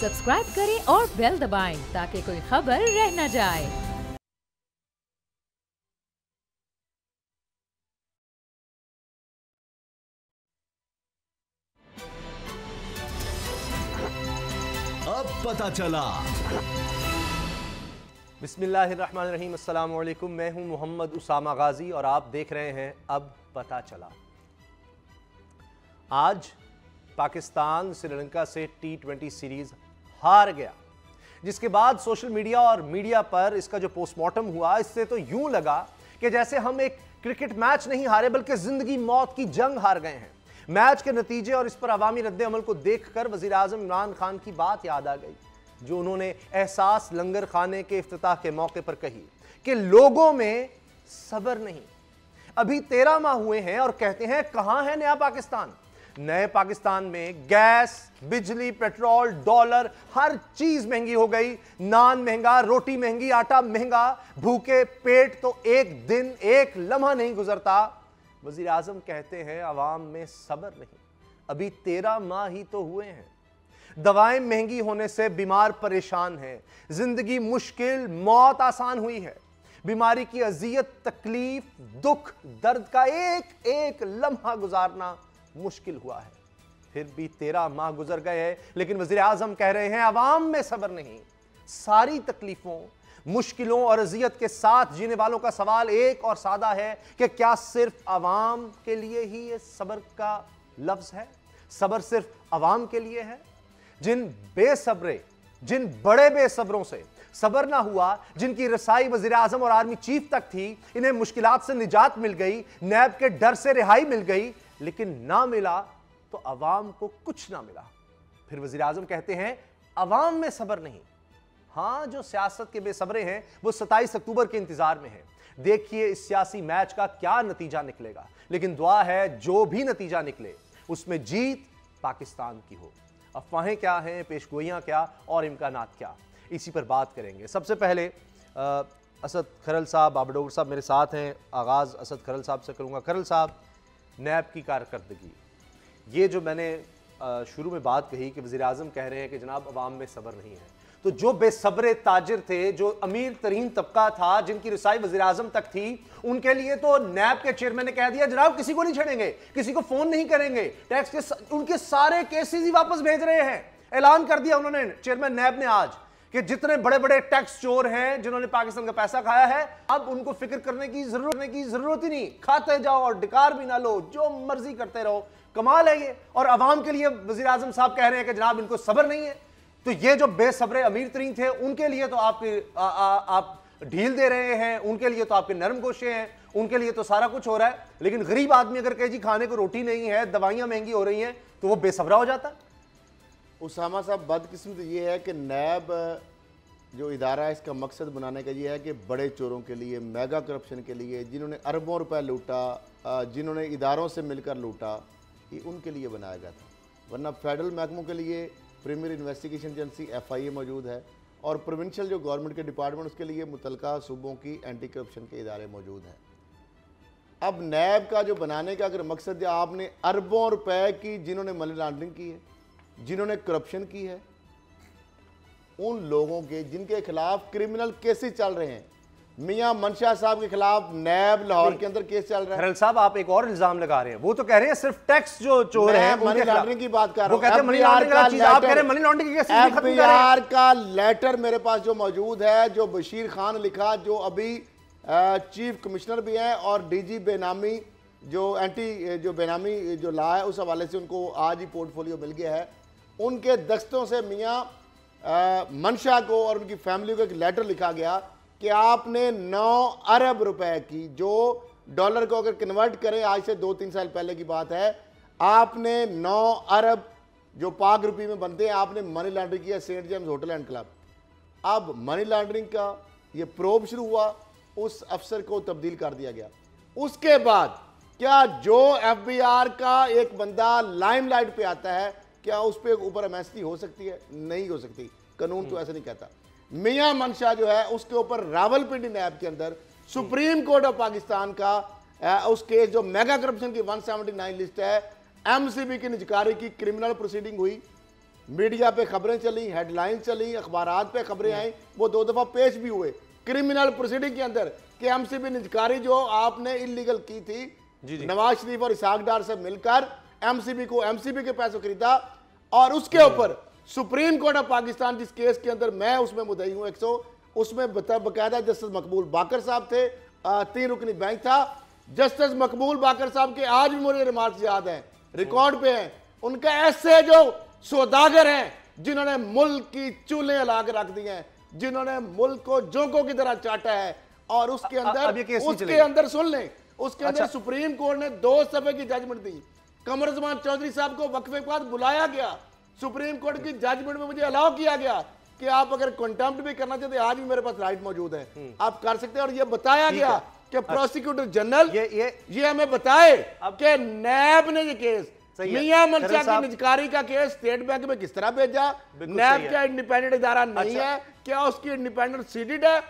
Subscribe करें और bell दबाएं ताकि कोई खबर रह न जाए। अब पता चला। बिस्मिल्लाहिर्रहमानिर्रहीम, अस्सलाम वालेकुम। मैं हूं मोहम्मद उसामा गाजी और आप देख रहे हैं अब पता चला। आज पाकिस्तान श्रीलंका से T20 सीरीज हार गया, जिसके बाद सोशल मीडिया और मीडिया पर इसका जो पोस्टमार्टम हुआ, इससे तो यूं लगा कि जैसे हम एक क्रिकेट मैच नहीं हारे बल्कि जिंदगी मौत की जंग हार गए हैं। मैच के नतीजे और इस पर अवामी रद्द-ए-अमल को देखकर वजीर आजम इमरान खान की बात याद आ गई, जो उन्होंने एहसास लंगर खाने के इफ्तिताह के मौके पर कही कि लोगों में सब्र नहीं। अभी 13 माह हुए हैं और कहते हैं कहां है नया पाकिस्तान। नए पाकिस्तान में गैस, बिजली, पेट्रोल, डॉलर, हर चीज महंगी हो गई। नान महंगा, रोटी महंगी, आटा महंगा, भूखे पेट तो एक दिन एक लम्हा नहीं गुजरता। वजीर आजम कहते हैं अवाम में सब्र नहीं। अभी 13 माह ही तो हुए हैं। दवाएं महंगी होने से बीमार परेशान हैं। जिंदगी मुश्किल, मौत आसान हुई है। बीमारी की अजियत, तकलीफ, दुख, दर्द का एक एक लम्हा गुजारना मुश्किल हुआ है। फिर भी 13 माह गुजर गए हैं, लेकिन वजीर आजम कह रहे हैं अवाम में सब्र नहीं। सारी तकलीफों, मुश्किलों और अजियत के साथ जीने वालों का सवाल एक और सादा है कि क्या सिर्फ अवाम के लिए ही ये सब्र का लफ्ज है? सब्र सिर्फ अवाम के लिए है? जिन बेसब्रे, जिन बड़े बेसब्रों से सब्र ना हुआ, जिनकी रसाई वजीर आजम और आर्मी चीफ तक थी, इन्हें मुश्किलात से निजात मिल गई, नैब के डर से रिहाई मिल गई, लेकिन ना मिला तो अवाम को कुछ ना मिला। फिर वजीर आजम कहते हैं अवाम में सब्र नहीं। हां, जो सियासत के बेसब्रे हैं वो 27 अक्टूबर के इंतजार में हैं। देखिए इस सियासी मैच का क्या नतीजा निकलेगा, लेकिन दुआ है जो भी नतीजा निकले उसमें जीत पाकिस्तान की हो। अफवाहें क्या हैं, पेशगोइयां क्या और इम्कानात क्या, इसी पर बात करेंगे। सबसे पहले असद खरल साहब, बाबडोगर साहब मेरे साथ हैं। आगाज़ असद खरल साहब से करूंगा। खरल साहब, नैब की कारकर्दगी, ये जो मैंने शुरू में बात कही कि वज़ीर आज़म कह रहे हैं कि जनाब अवाम में सब्र नहीं है, तो जो बेसब्रे ताजिर थे, जो अमीर तरीन तबका था, जिनकी रसाई वज़ीर आज़म तक थी, उनके लिए तो नैब के चेयरमैन ने कह दिया जनाब किसी को नहीं छेड़ेंगे, किसी को फोन नहीं करेंगे, टैक्स के उनके सारे केसेस ही वापस भेज रहे हैं। ऐलान कर दिया उन्होंने, चेयरमैन नैब ने आज, कि जितने बड़े बड़े टैक्स चोर हैं जिन्होंने पाकिस्तान का पैसा खाया है, अब उनको फिक्र करने की जरूरत ही नहीं। खाते जाओ और डिकार भी ना लो, जो मर्जी करते रहो। कमाल है ये। और अवाम के लिए वज़ीर आज़म साहब कह रहे हैं कि जनाब इनको सब्र नहीं है। तो ये जो बेसब्रे अमीर तरीन थे, उनके लिए तो आप ढील दे रहे हैं, उनके लिए तो आपके नरम गोशे हैं, उनके लिए तो सारा कुछ हो रहा है। लेकिन गरीब आदमी अगर कहे जी खाने को रोटी नहीं है, दवाइयां महंगी हो रही हैं, तो वो बेसब्रा हो जाता है। उसामा साहब, बदकिस्मत ये है कि नैब जो इदारा है, इसका मकसद बनाने का ये है कि बड़े चोरों के लिए, मेगा करप्शन के लिए, जिन्होंने अरबों रुपए लूटा, जिन्होंने इदारों से मिलकर लूटा, ये उनके लिए बनाया गया था। वरना फेडरल महकमों के लिए प्रीमियर इन्वेस्टिगेशन एजेंसी FIA मौजूद है, और प्रोविंशियल जो गवर्नमेंट के डिपार्टमेंट, उसके लिए मुतलका सूबों की एंटी करप्शन के इदारे मौजूद हैं। अब नैब का जो बनाने का अगर मकसद है, आपने अरबों रुपए की, जिन्होंने मनी लॉन्ड्रिंग की है, जिन्होंने करप्शन की है, उन लोगों के जिनके खिलाफ क्रिमिनल केसेस चल रहे हैं, मियां मनशा साहब के खिलाफ नैब लाहौर के अंदर केस चल रहा है। खरल साहब, आप एक और इल्जाम लगा रहे हैं। वो तो कह रहे हैं सिर्फ टैक्स जो चोर हैं मनी लॉन्ड्रिंग की बात कर रहा हूं। वो कहते हैं मनी लॉन्ड्रिंग का चीज, आप कह रहे हैं मनी लॉन्ड्रिंग की केसेस खत्म कर रहे हैं। FBR का लेटर मेरे पास जो मौजूद है, जो बशीर खान लिखा, जो अभी चीफ कमिश्नर भी हैं, और DG बेनामी जो बेनामी जो ला है, उस हवाले से उनको आज ही पोर्टफोलियो मिल गया है। उनके दस्तों से मियाँ मनशा को और उनकी फैमिली को एक लेटर लिखा गया कि आपने 9 अरब रुपए की, जो डॉलर को अगर कन्वर्ट करें आज से 2-3 साल पहले की बात है, आपने 9 अरब जो पाक रुपये में बनते हैं, आपने मनी लॉन्ड्रिंग किया Saint James hotel and club. अब मनी लॉन्ड्रिंग का ये प्रोब शुरू हुआ, उस अफसर को तब्दील कर दिया गया। उसके बाद क्या जो FBR का एक बंदा लाइमलाइट पे आता है, क्या उस पर ऊपर एमएसटी हो सकती है? नहीं हो सकती, कानून तो ऐसा नहीं कहता। मियां मनशा जो है, उसके ऊपर रावलपिंडी नैब के अंदर सुप्रीम कोर्ट ऑफ पाकिस्तान का उस केस जो मेगा करप्शन की 179 लिस्ट है, MCB की निजकारी की क्रिमिनल प्रोसीडिंग हुई, मीडिया पे खबरें चली, हेडलाइन चली, अखबारात पे खबरें आई, वो 2 दफा पेश भी हुए क्रिमिनल प्रोसीडिंग के अंदर कि एमसीबी निजकारी जो आपने इलीगल की थी, नवाज शरीफ और इसहाक डार से मिलकर एमसीबी को एमसीबी के पैसों खरीदा। और उसके ऊपर सुप्रीम कोर्ट ऑफ पाकिस्तान जिस केस के अंदर मैं उसमें मुद्दई हूं 100, उसमें बकायदा जस्टिस मकबूल बाकर साहब थे, 3 रुकनी बेंच था। जस्टिस मकबूल बाकर साहब के आज भी मुझे रिमार्क्स याद हैं, रिकॉर्ड पे हैं। उनका ऐसे जो सौदागर हैं जिन्होंने मुल्क की चूल्हे हिला के रख दी हैं, जिन्होंने मुल्क को जोंकों की तरह चाटा है, और उसके अंदर सुन लें, उसके अंदर सुप्रीम कोर्ट ने 2 सफे की जजमेंट दी। कमरुज़्ज़मान चौधरी साहब को वक्फे के बाद बुलाया गया, सुप्रीम कोर्ट की जजमेंट में मुझे अलाउ किया गया कि आप अगर कंटेम्प्ट भी करना चाहते, आज भी मेरे पास राइट मौजूद है, आप कर सकते हैं। और ये बताया गया कि प्रोसिक्यूटर जनरल ये हमें बताए कि नैब ने ये केस मियां मनशा की निजकारी का केस स्टेट बैंक में किस तरह भेजा। नैब का इंडिपेंडेंट इदारा नहीं है, क्या उसकी इंडिपेंडेंट सीडेड है।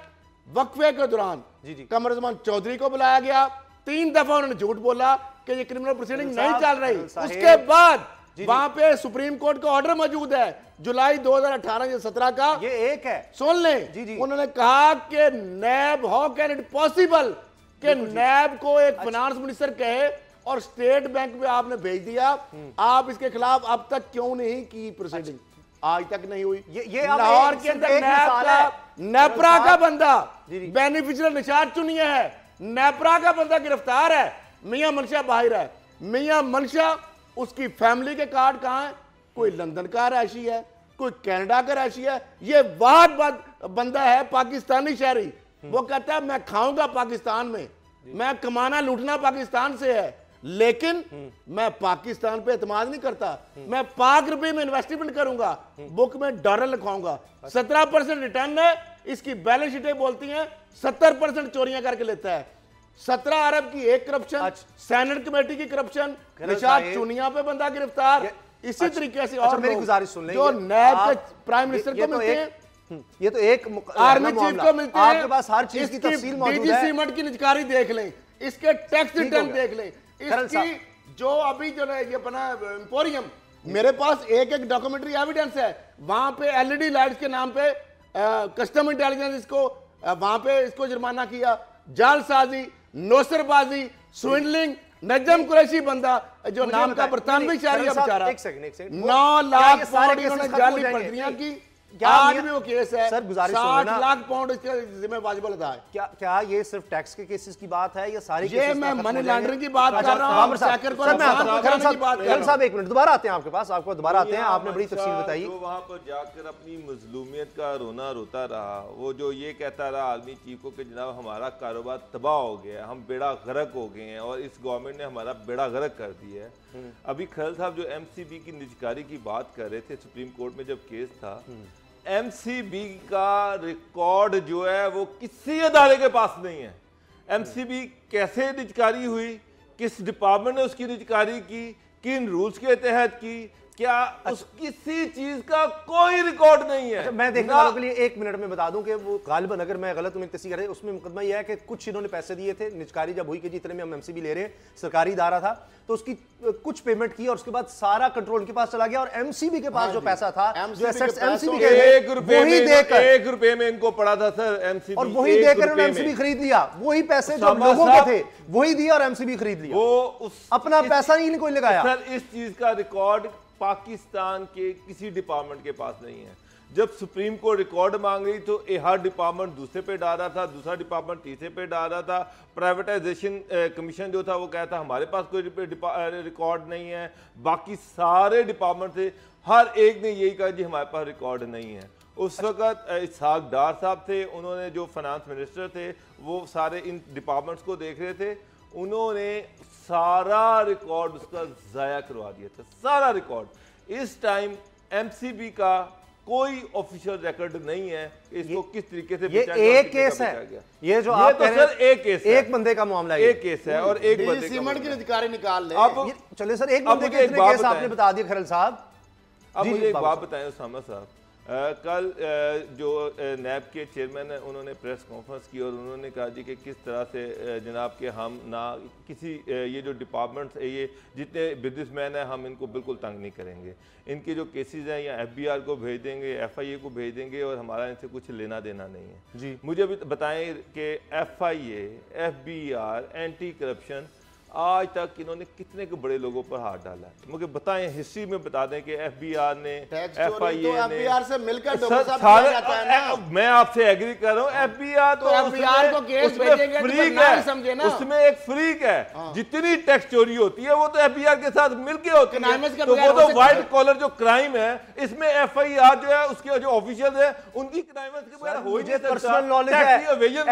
वक्फे के दौरान कमरुज़्ज़मान चौधरी को बुलाया गया, 3 दफा उन्होंने झूठ बोला कि ये क्रिमिनल प्रोसीडिंग नहीं चल रही। उसके बाद वहां पे सुप्रीम कोर्ट का ऑर्डर मौजूद है जुलाई 2018 या 17 का, ये एक है, सुन लें। उन्होंने कहा कि नैब, हाउ कैन इट पॉसिबल कि नैब को एक फाइनेंस मिनिस्टर कहे और स्टेट बैंक में आपने भेज दिया, आप इसके खिलाफ अब तक क्यों नहीं की प्रोसीडिंग? आज तक नहीं हुई। ये लाहौर के अंदर नैब का, नेपरा का बंदा बेनिफिशियल निशान चुनिया है, नेपरा का बंदा गिरफ्तार है, मियां मनशा बाहर है। मियां मनशा, उसकी फैमिली के कार्ड कहां है? कोई लंदन का रहायशी है, कोई कनाडा का रहायशी है। ये वाद बंदा है पाकिस्तानी शहरी, वो कहता है मैं खाऊंगा पाकिस्तान में, मैं कमाना लूटना पाकिस्तान से है, लेकिन मैं पाकिस्तान पे एतमाद नहीं करता, मैं पाक रुपए में इन्वेस्टमेंट करूंगा, बुक में डॉलर लिखवाऊंगा। 17% रिटर्न है, इसकी बैलेंस शीटें बोलती हैं 70% चोरियां करके लेता है। 17 अरब की एक करप्शन, सेनेट कमेटी की करप्शन, निशात चुनिया पे बंदा गिरफ्तार। इसी तरीके से और मेरी गुजारिश सुन लें, जो नैब के प्राइम मिनिस्टर को मिलते हैं, ये तो एक आर्मी चीफ को मिलते हैं, आपके पास हर चीज की तफसील मौजूद है। सीमेंट की निजकारी देख लें, इसके टैक्स रिटर्न देख लें, इसकी जो अभी जो है ये बना एम्पोरियम, मेरे पास एक डॉक्यूमेंट्री एविडेंस है। वहां पे एलईडी लाइट्स के नाम पे कस्टम इंटेलिजेंस इसको वहां पे इसको जुर्माना किया। जालसाजी, नौसरबाजी, स्विंडलिंग, नजम कुरैशी बंदा जो नाम का बरतानवी शहरी है बेचारा, 9 लाख पाउंड इन्होंने जाली पर्चियां की। आज भी वो केस है, सर गुजारिश 60 लाख पाउंड इसके जिम्मे वाजिब अदा है। क्या ये सिर्फ टैक्स के केसेस की बात है या सारी ये मैं मनी लॉन्ड्रिंग की बात कर रहा हूं। साहब एक मिनट, दोबारा आते हैं आपके पास, आपको दोबारा आते हैं, आपने बड़ी तफसील बताई। जो वहां पर जाकर अपनी मजलूमियत का रोना रोता रहा, वो जो ये कहता रहा आर्मी चीफ को कि जनाब हमारा कारोबार तबाह हो गया, हम बेड़ा गर्क हो गए हैं और इस गवर्नमेंट ने हमारा बेड़ा गर्क कर दिया है। अभी खैल साहब जो एमसीबी की निजकारी की बात कर रहे थे, सुप्रीम कोर्ट में जब केस था, एमसीबी का रिकॉर्ड जो है वो किसी अदारे के पास नहीं है। एमसीबी कैसे निजकारी हुई, किस डिपार्टमेंट ने उसकी निजकारी की, किन रूल्स के तहत की, क्या उस किसी चीज का कोई रिकॉर्ड नहीं है। मैं देखने वालों के लिए 1 मिनट में बता दूं कि वो गालिबन, अगर मैं गलत हूं तस्दीक करें, उसमें मुकदमा यह है कि कुछ इन्होंने पैसे दिए थे, निजकारी जब हुई कि जितने में हम एमसीबी ले रहे हैं, सरकारी इदारा था, तो उसकी कुछ पेमेंट की और उसके बाद सारा कंट्रोल उनके पास चला गया और एमसीबी के पास जो पैसा था, जो एसेट्स एमसीबी के एक रुपए में इनको पड़ा था सर एमसीबी, और वही देकर उन्होंने एमसीबी खरीद लिया। वही पैसे जो लोगों के थे वही दिए और एमसीबी खरीद लिया, वो अपना पैसा नहीं कोई लगाया। सर इस चीज का रिकॉर्ड पाकिस्तान के किसी डिपार्टमेंट के पास नहीं है। जब सुप्रीम कोर्ट रिकॉर्ड मांग रही तो हर डिपार्टमेंट दूसरे पे डाल रहा था, दूसरा डिपार्टमेंट तीसरे पे डाल रहा था। प्राइवेटाइजेशन कमीशन जो था वो कहता हमारे पास कोई रिकॉर्ड नहीं है। बाकी सारे डिपार्टमेंट थे, हर एक ने यही कहा जी हमारे पास रिकॉर्ड नहीं है। उस वक्त इसहाक डार साहब थे, उन्होंने जो फाइनेंस मिनिस्टर थे वो सारे इन डिपार्टमेंट्स को देख रहे थे, उन्होंने सारा रिकॉर्ड उसका जाया करवा दिया था, सारा रिकॉर्ड। इस टाइम एमसीबी का कोई ऑफिशियल रिकॉर्ड नहीं है इसको किस तरीके से ये एक केस है, ये जो आप तो सर एक केस है, एक बंदे का मामला है, एक केस है और एक बंदे सीमेंट की निजकारी निकाल ले। अब चलिए सर, एक बंदे के इतने केस आपने बता दिए खरल साहब। अब मुझे एक बात बताएं उसामा साहब, कल जो नैब के चेयरमैन हैं उन्होंने प्रेस कॉन्फ्रेंस की और उन्होंने कहा जी कि किस तरह से जनाब के हम ना किसी ये जो डिपार्टमेंट्स है ये जितने बिजनेसमैन हैं हम इनको बिल्कुल तंग नहीं करेंगे, इनके जो केसेस हैं या FBI को भेज देंगे, FIA को भेज देंगे और हमारा इनसे कुछ लेना देना नहीं है जी। मुझे अभी बताएं कि FIA, FBR, एंटी करप्शन आज तक इन्होंने कितने के बड़े लोगों पर हाथ डाला है, मुझे बताएं, हिस्ट्री में बता दें कि FBR ने, FIA ने, FBR से मिलकर मैं आपसे एग्री कर रहा हूं, FBR तो FBR को केस भेजेंगे तो फ्रीक ना है, समझे ना, उसमें एक फ्रीक है, जितनी टैक्स चोरी होती है वो तो FBR के साथ मिलके होती है, तो वो तो व्हाइट कॉलर जो क्राइम है इसमें FIR जो है उसके जो ऑफिशियल है उनकी क्राइम्स के बगैर हो ही नहीं सकता। पर्सनल नॉलेज है,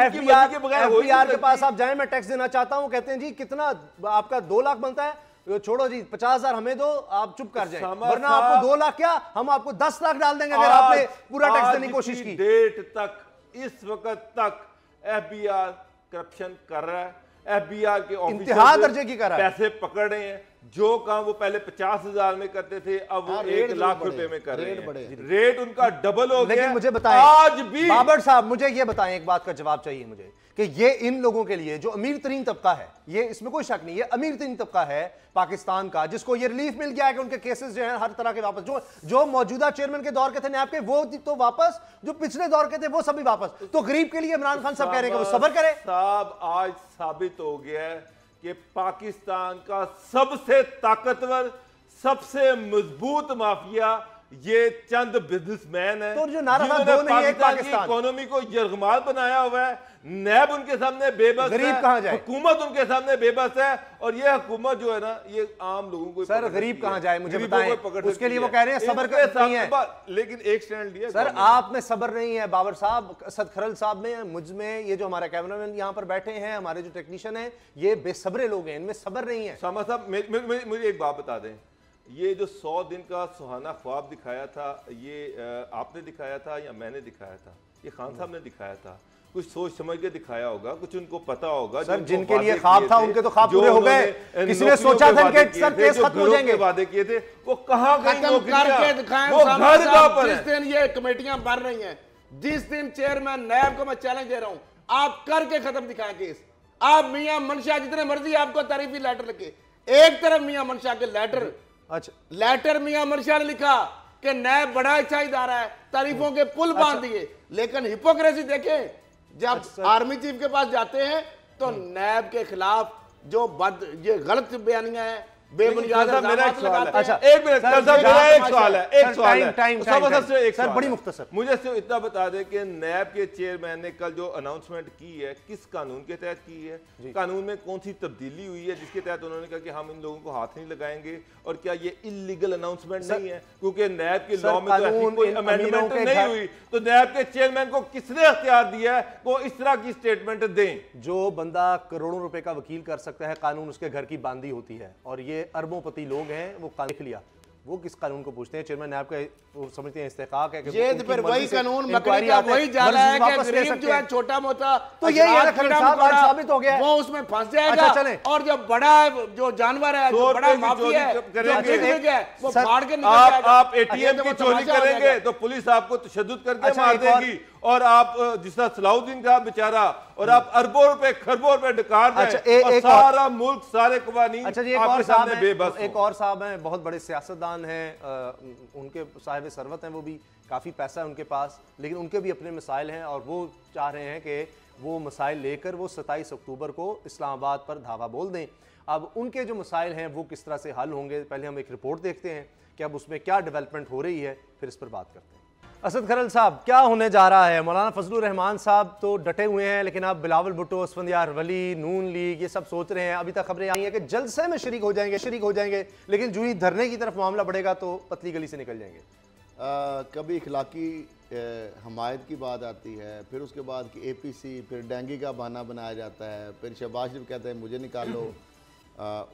FBR के पास आप जाएं, मैं टैक्स देना चाहता हूं, कहते हैं जी कितना आपका 2 लाख बनता है, छोड़ो जी 50,000 हमें दो, आप चुप कर जाएं, वरना आपको 2 लाख क्या हम आपको 10 लाख डाल देंगे अगर आपने पूरा टैक्स देने की कोशिश की। डेट तक इस वक्त तक FBR करप्शन कर रहा है, FBR के इंतहा दर्जे की कर रहा है, पैसे पकड़ रहे हैं, जो काम वो पहले 50,000 में करते थे अब वो 1 लाख रुपए में कर रहे हैं, रेट उनका डबल हो गया। लेकिन मुझे बताएं आज भी बाबर साहब, मुझे ये बताएं, एक बात का जवाब चाहिए मुझे कि ये इन लोगों के लिए जो अमीर तरीन तबका है, ये इसमें कोई शक नहीं, ये अमीर तरीन तबका है पाकिस्तान का, जिसको ये रिलीफ मिल गया है कि उनके केसेस जो हैं हर तरह के वापस, जो मौजूदा चेयरमैन के दौर के थे नैब के वो तो वापस, जो पिछले दौर के थे वो सभी वापस, तो गरीब के लिए इमरान खान साहब कह रहे हैं कि वो सब्र करे। साहब आज साबित हो गया है कि पाकिस्तान का सबसे ताकतवर, सबसे मजबूत माफिया ये चंद बिजनेसमैन है, तो जो नारा था दो नहीं एक पाकिस्तान, इकोनॉमी को यरगमाल बनाया हुआ है, नैब उनके सामने बेबस गरीब है, कहां जाए, हुकूमत उनके सामने बेबस है, और ये हुकूमत जो है ना ये आम लोगों को, सर गरीब कहां जाए मुझे बताएं, उसके लिए वो कह रहे हैं सब्र नहीं है, लेकिन एक स्टैंड लिया सर आप में सब्र नहीं है, बाबर साहब, असद खरल साहब में, मुझ में, ये जो हमारा कैमरामैन यहाँ पर बैठे हैं, हमारे जो टेक्नीशियन है, ये बेसब्रे लोग हैं, इनमें सब्र नहीं है। सामा साहब मुझे एक बात बता दें, ये जो 100 दिन का सुहाना ख्वाब दिखाया था, ये आपने दिखाया था या मैंने दिखाया था? ये खान साहब ने दिखाया था, कुछ सोच समझ के दिखाया होगा, कुछ उनको पता होगा। सर जिनके लिए ख्वाब था उनके तो ख्वाब पूरे हो गए, किसी ने सोचा था कि सर केस खत्म हो जाएंगे, वादे किए थे वो कहां गए, खत्म करके दिखाएं। वो घर कहां पर है? जिस दिन ये कमेटियां बन रही हैं, जिस दिन चेयरमैन नैब को मैं चैलेंज दे रहा हूं, आप करके खत्म दिखाएं केस। आप मियां मनशा जितने मर्जी आपको तारीफी लेटर लिखे, एक तरफ मियां मनशा के लेटर, अच्छा लेटर मियां मनशा ने लिखा कि नैब बड़ा अच्छा इदारा है, तारीफों के पुल बांध दिए, लेकिन हिपोक्रेसी देखें, जब आर्मी चीफ के पास जाते हैं तो नैब के खिलाफ जो ये गलत बयानियां हैं, बेबुनियाद अच्छा एक मिनट एक सवाल है, सर बड़ी मुख्तसर, मुझे सिर्फ इतना बता दें कि नैब के चेयरमैन ने कल जो अनाउंसमेंट की है किस कानून के तहत की है, कानून में कौन सी तब्दीली हुई है जिसके तहत उन्होंने कहा कि हम इन लोगों को हाथ नहीं लगाएंगे, और क्या ये इलीगल अनाउंसमेंट नहीं है? क्योंकि नैब के लॉ में तो कोई अमेंडमेंट नहीं हुई, तो नैब के चेयरमैन को किसने अख्तियार दिया है वो इस तरह की स्टेटमेंट दें? जो बंदा करोड़ों रुपए का वकील कर सकता है, कानून उसके घर की बांदी होती है, और ये अरबोंपति लोग हैं, वो लिख लिया, वो किस कानून को पूछते हैं? चेयरमैन नैब का वो समझते हैं इस्तेकाक है कि ये तो फिर वही कानून मकड़ी का वही जाला है कि गरीब जो है छोटा मोटा तो यही है खरल साहब, आज साबित हो गया वो उसमें फंस जाएगा। अच्छा, और जो बड़ा जो जानवर है, जो बड़ा माफिया है, वो फाड़ के निकल जाएगा। आप एटीएम की चोरी करेंगे तो पुलिस आपको तशद्दुद करके मार देगी, और आप जिस तरह सलाउद्दीन का बेचारा, और आप अरबों रुपए खरबों रुपए डकार दें, और सारा मुल्क सारे कवानीन आपके सामने बेबस। एक और साहब हैं, बहुत बड़े सियासतदान हैं, उनके साहिब सरवत हैं, वो भी काफ़ी पैसा है उनके पास, लेकिन उनके भी अपने मसाइल हैं, और वो चाह रहे हैं कि वो मसाइल लेकर वो 27 अक्टूबर को इस्लामाबाद पर धावा बोल दें। अब उनके जो मसाइल हैं वो किस तरह से हल होंगे, पहले हम एक रिपोर्ट देखते हैं कि अब उसमें क्या डेवलपमेंट हो रही है, फिर इस पर बात करते हैं। असद खरल साहब, क्या होने जा रहा है? मौलाना फजलुर रहमान साहब तो डटे हुए हैं, लेकिन अब बिलावल भुट्टो, असफंदियार वली, नून लीग, ये सब सोच रहे हैं, अभी तक खबरें आई हैं कि जलसे में शरीक हो जाएंगे, लेकिन जो ही धरने की तरफ मामला बढ़ेगा तो पतली गली से निकल जाएंगे। कभी इखलाकी हमायत की बात आती है, फिर उसके बाद कि APC, फिर डेंगी का बहाना बनाया जाता है, फिर शहबाज शरीफ कहते हैं मुझे निकालो,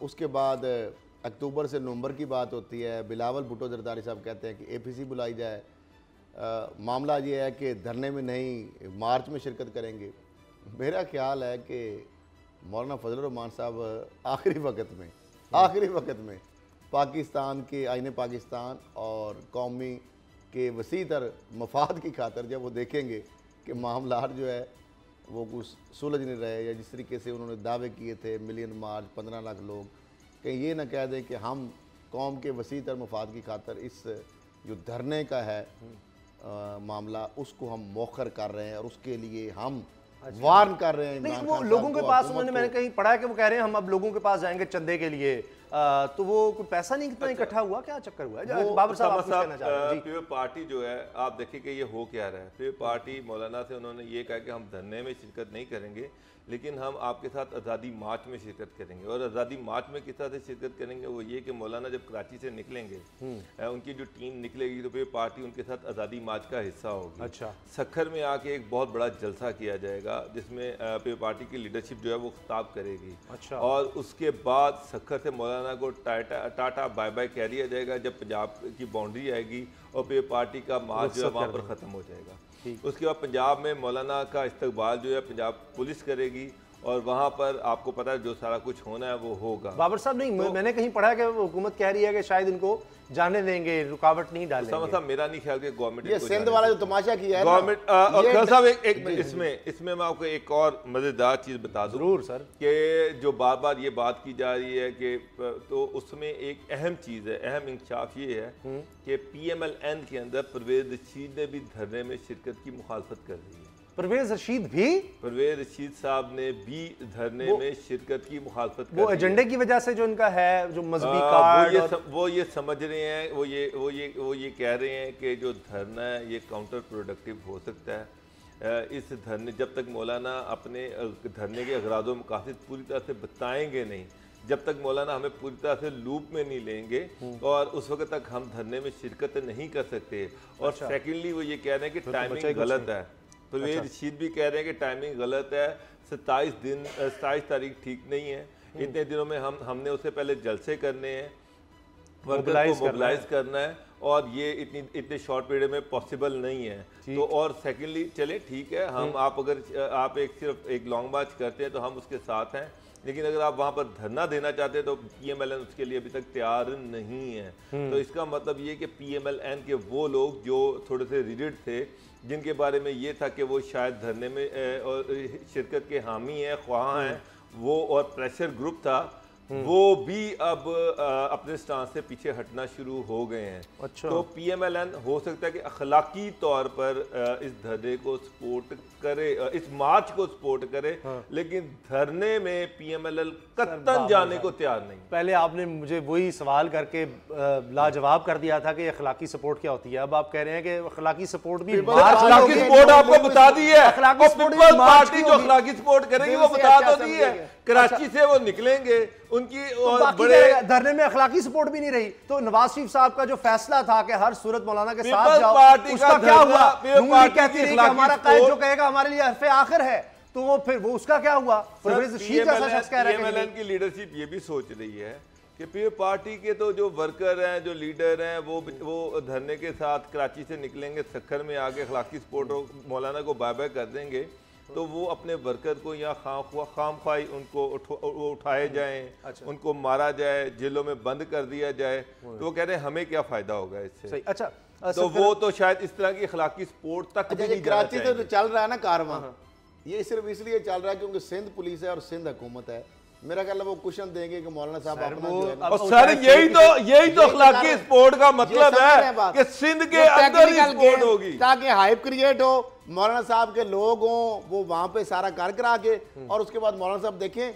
उसके बाद अक्टूबर से नवंबर की बात होती है, बिलावल भुट्टो जरदारी साहब कहते हैं कि APC बुलाई जाए, मामला ये है कि धरने में नहीं मार्च में शिरकत करेंगे। मेरा ख्याल है कि मौलाना फजलुर रहमान साहब आखिरी वक्त में पाकिस्तान के आईने पाकिस्तान और कौमी के वसी तर मफाद की खातर जब वो देखेंगे कि मामला जो है वो कुछ सुलझ नहीं रहे, या जिस तरीके से उन्होंने दावे किए थे मिलियन मार्च 15 लाख लोग, कहीं ये ना कह दें कि हम कौम के वसी तर मफाद की खातर इस जो धरने का है मामला उसको हम मौखर कर रहे हैं और उसके लिए हम वार्न कर रहे हैं। नहीं, वो लोगों के पास उन्होंने, मैंने कहीं पढ़ा है कि वो कह रहे हैं हम अब लोगों के पास जाएंगे चंदे के लिए, तो वो कोई पैसा नहीं कितना इकट्ठा हुआ, क्या चक्कर हुआ है? बाबर साहब आप कुछ कहना चाह रहे हैं? पीपल पार्टी जो है, आप देखिए कि ये हो क्या रहा है। पीपल पार्टी मौलाना से उन्होंने ये कहा कि हम धरने में शिरकत नहीं करेंगे, लेकिन हम आपके साथ आज़ादी मार्च में शिरकत करेंगे। और आज़ादी मार्च में किस तरह से शिरकत करेंगे, वो ये कि मौलाना जब कराची से निकलेंगे, उनकी जो टीम निकलेगी तो पीपल पार्टी उनके साथ आज़ादी मार्च का हिस्सा होगी। अच्छा। सखर में आके एक बहुत बड़ा जलसा किया जाएगा जिसमें पीपल पार्टी की लीडरशिप जो है वो खिताब करेगी। अच्छा। और उसके बाद सखर से मौलाना को टाटा बाय बाय कह दिया जाएगा जब पंजाब की बाउंड्री आएगी, और पीपल पार्टी का मार्च जो है वहाँ पर ख़त्म हो जाएगा। उसके बाद पंजाब में मौलाना का इस्तकबाल जो है पंजाब पुलिस करेगी, और वहाँ पर आपको पता है जो सारा कुछ होना है वो होगा। बाबर साहब नहीं, तो, मैंने कहीं पढ़ा है कि हुकूमत कह रही है कि शायद इनको जाने देंगे, रुकावट नहीं डालेंगे। साहब मेरा नहीं ख्याल कि गवर्नमेंट ये सिंध वाला जो तमाशा किया है गवर्नमेंट साहब, एक इसमें मैं आपको एक और मजेदार चीज बता दूं। जरूर सर। कि जो बार बार ये बात की जा रही है कि तो उसमें एक अहम चीज है, अहम इंकशाफ ये है कि PMLN के अंदर परवेज रशीद ने भी धरने में शिरकत की मुखालफत कर रही है। परवेज रशीद भी? परवेज रशीद साहब ने भी धरने में शिरकत की मुखालफत कर, वो एजेंडे की वजह से जो इनका है, जो मजहबी कार्ड, वो ये समझ रहे हैं, वो ये कह रहे हैं कि जो धरना है ये काउंटर प्रोडक्टिव हो सकता है। इस धरने जब तक मौलाना अपने धरने के अगराज़ व मकासद पूरी तरह से बताएंगे नहीं, जब तक मौलाना हमें पूरी तरह से लूप में नहीं लेंगे, और उस वक्त तक हम धरने में शिरकत नहीं कर सकते। और सेकेंडली वो ये कह रहे हैं कि टाइमिंग गलत है। परवेज रशीद भी कह रहे हैं कि टाइमिंग गलत है, 27 तारीख ठीक नहीं है, इतने दिनों में हमने उससे पहले जलसे करने हैं, वर्कर को मोबिलाइज करना है, और ये इतने शॉर्ट पीरियड में पॉसिबल नहीं है। तो और सेकेंडली चले ठीक है, हम आप सिर्फ एक लॉन्ग मार्च करते हैं तो हम उसके साथ हैं, लेकिन अगर आप वहां पर धरना देना चाहते हैं तो PMLN उसके लिए अभी तक तैयार नहीं है। तो इसका मतलब ये कि PMLN के वो लोग जो थोड़े से रिजिड थे, जिनके बारे में ये था कि वो शायद धरने में शिरकत के हामी हैं, ख्वाह हैं वो, और प्रेशर ग्रुप था, वो भी अब अपने स्टांस से पीछे हटना शुरू हो गए हैं। अच्छा। तो PMLN हो सकता है कि अखलाकी तौर पर इस धरने को सपोर्ट करे, इस मार्च को सपोर्ट करे, लेकिन धरने में PMLN कतन जाने को तैयार नहीं। पहले आपने मुझे वही सवाल करके लाजवाब कर दिया था कि अखलाकी सपोर्ट क्या होती है, अब आप कह रहे हैं कि अखलाकी सपोर्ट भी, अखलाकी सपोर्ट आपको बता दी है, पीपल्स पार्टी जो अखलाकी सपोर्ट करेगी वो बता तो दी है। कराची से वो निकलेंगे, उनकी बड़े धरने में अखलाकी सपोर्ट भी नहीं रही, तो नवाज शरीफ साहब का जो फैसला था कि हर सूरत मौलाना के साथ जाओ, उसका क्या हुआ? नून कहती रही कि हमारा कायद जो कहेगा हमारे लिए हरफे आखिर है, तो वो फिर वो उसका क्या हुआ? परवेज रशीद जैसा शख्स कह रहा है। PMLN की लीडरशिप ये भी सोच रही है कि पीपल पार्टी के तो जो वर्कर हैं, जो लीडर हैं, वो धरने के साथ कराची से निकलेंगे, सखर में आके अखलाकी सपोर्ट मौलाना को बाय बाय कर देंगे, तो वो अपने वर्कर को या खामख्वाही उनको उठाए जाएं, उनको मारा जाए, जेलों में बंद कर दिया जाए, तो वो कह रहे हैं हमें क्या फायदा होगा इससे। सही। अच्छा, तो वो तो शायद इस तरह की अखलाकी सपोर्ट तक भी नहीं जाना कराची तो चल रहा है ना कारवां, ये सिर्फ इसलिए चल रहा है क्योंकि सिंध पुलिस है और सिंध हुकूमत है। मेरा ख्याल है वो क्वेश्चन देंगे कि मौलाना साहब अपना जो है ना, और सर यही तो अखलाकी सपोर्ट का मतलब है कि सिंध के अंदर ही सपोर्ट होगी, ताकि हाइप क्रिएट हो, मौलाना साहब के लोग हों, वो वहां पे सारा कर करा के, और उसके बाद मौलाना साहब देखें